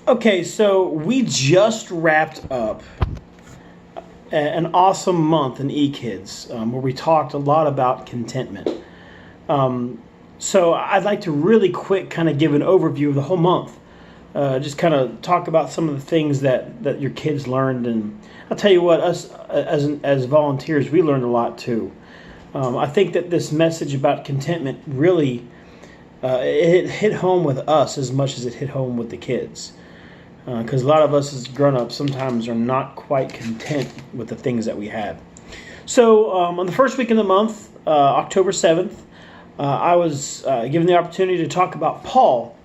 Okay, so we just wrapped up an awesome month in eKids where we talked a lot about contentment. So I'd like to really quick kind of give an overview of the whole month. Just kind of talk about some of the things that your kids learned. And I'll tell you what, us as volunteers, we learned a lot too. I think that this message about contentment really it hit home with us as much as it hit home with the kids. Because a lot of us as grown-ups sometimes are not quite content with the things that we have. So on the first week of the month, October 7th, I was given the opportunity to talk about Paul.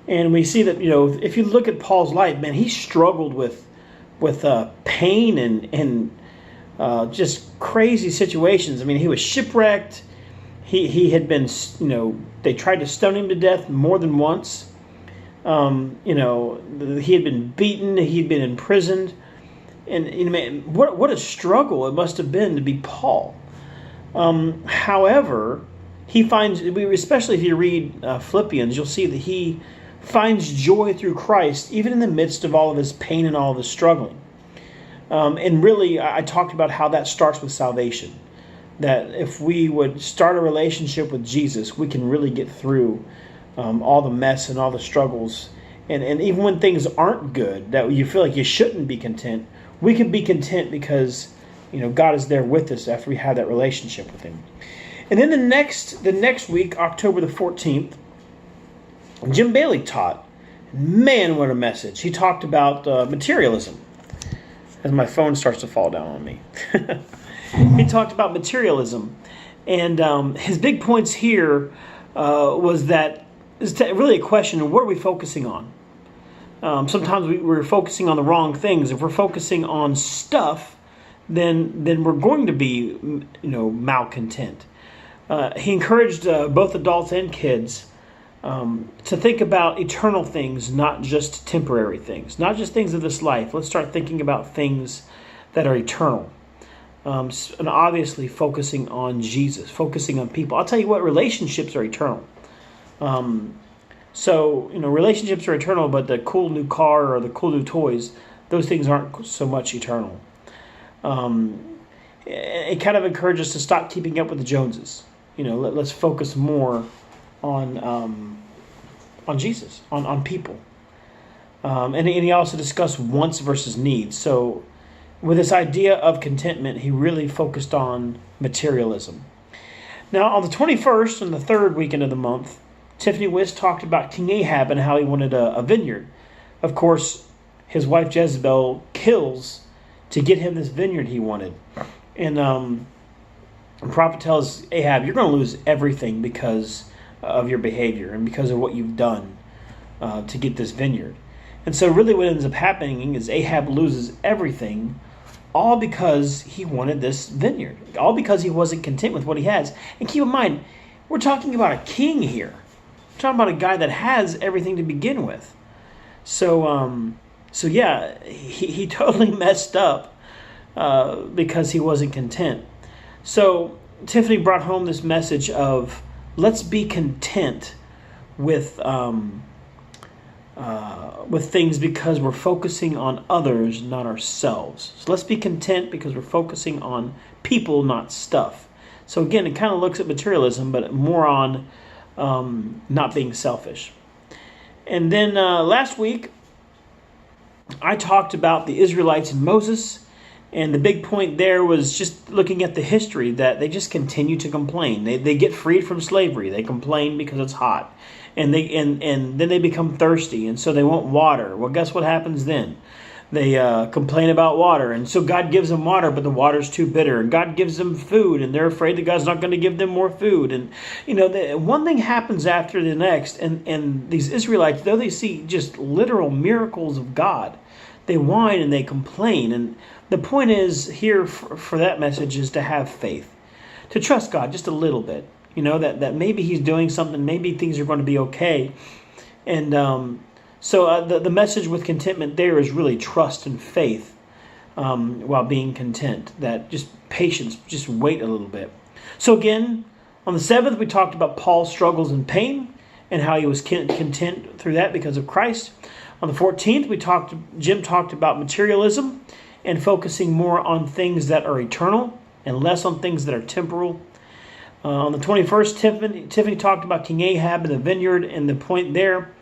And we see that, if you look at Paul's life, man, he struggled with pain and just crazy situations. I mean, he was shipwrecked. He had been, they tried to stone him to death more than once. He had been beaten. He'd been imprisoned. And, man, what a struggle it must have been to be Paul. However, he finds, especially if you read Philippians, you'll see that he finds joy through Christ, even in the midst of all of his pain and all of his struggling. And really, I talked about how that starts with salvation. That if we would start a relationship with Jesus, we can really get through all the mess and all the struggles. And even when things aren't good, that you feel like you shouldn't be content, we can be content because, God is there with us after we have that relationship with him. And then the next week, October the 14th, Jim Bailey taught. Man, what a message. He talked about materialism. As my phone starts to fall down on me. He talked about materialism. And his big points here was that it's really a question of what are we focusing on? Sometimes we're focusing on the wrong things. If we're focusing on stuff, then we're going to be, malcontent. He encouraged both adults and kids to think about eternal things, not just temporary things, not just things of this life. Let's start thinking about things that are eternal. And obviously focusing on Jesus, focusing on people. I'll tell you what, relationships are eternal. Relationships are eternal, but the cool new car or the cool new toys, those things aren't so much eternal. It kind of encourages us to stop keeping up with the Joneses. Let's focus more on Jesus, on people. And he also discussed wants versus needs. So with this idea of contentment, he really focused on materialism. Now, on the 21st, on the third weekend of the month, Tiffany Wiss talked about King Ahab and how he wanted a vineyard. Of course, his wife Jezebel kills to get him this vineyard he wanted. And the prophet tells Ahab, you're going to lose everything because of your behavior and because of what you've done to get this vineyard. And so really what ends up happening is Ahab loses everything, all because he wanted this vineyard, all because he wasn't content with what he has. And keep in mind, we're talking about a king here. We're talking about a guy that has everything to begin with. So he totally messed up because he wasn't content. So Tiffany brought home this message of let's be content with things because we're focusing on others, not ourselves. So let's be content because we're focusing on people, not stuff. So again, it kind of looks at materialism, but more on not being selfish. And then last week, I talked about the Israelites and Moses. And the big point there was just looking at the history that they just continue to complain. They get freed from slavery. They complain because it's hot. And then they become thirsty, and so they want water. Well, guess what happens then? They complain about water, and so God gives them water, but the water's too bitter. And God gives them food, and they're afraid that God's not going to give them more food. And one thing happens after the next, and these Israelites, though they see just literal miracles of God, they whine and they complain. And the point is here for that message is to have faith, to trust God just a little bit. That maybe he's doing something, maybe things are going to be okay. And so the message with contentment there is really trust and faith while being content. That just patience, just wait a little bit. So again, on the 7th, we talked about Paul's struggles and pain and how he was content through that because of Christ. On the 14th, Jim talked about materialism and focusing more on things that are eternal and less on things that are temporal. On the 21st, Tiffany talked about King Ahab and the vineyard, and the point there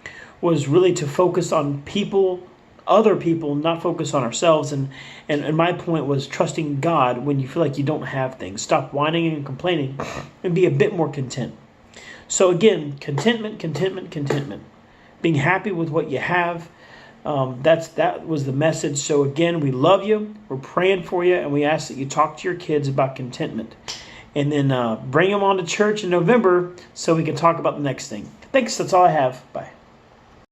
was really to focus on people, other people, not focus on ourselves. And my point was trusting God when you feel like you don't have things. Stop whining and complaining and be a bit more content. So again, contentment. Being happy with what you have. That was the message. So again, we love you. We're praying for you, and we ask that you talk to your kids about contentment. And then bring them on to church in November so we can talk about the next thing. Thanks. That's all I have. Bye.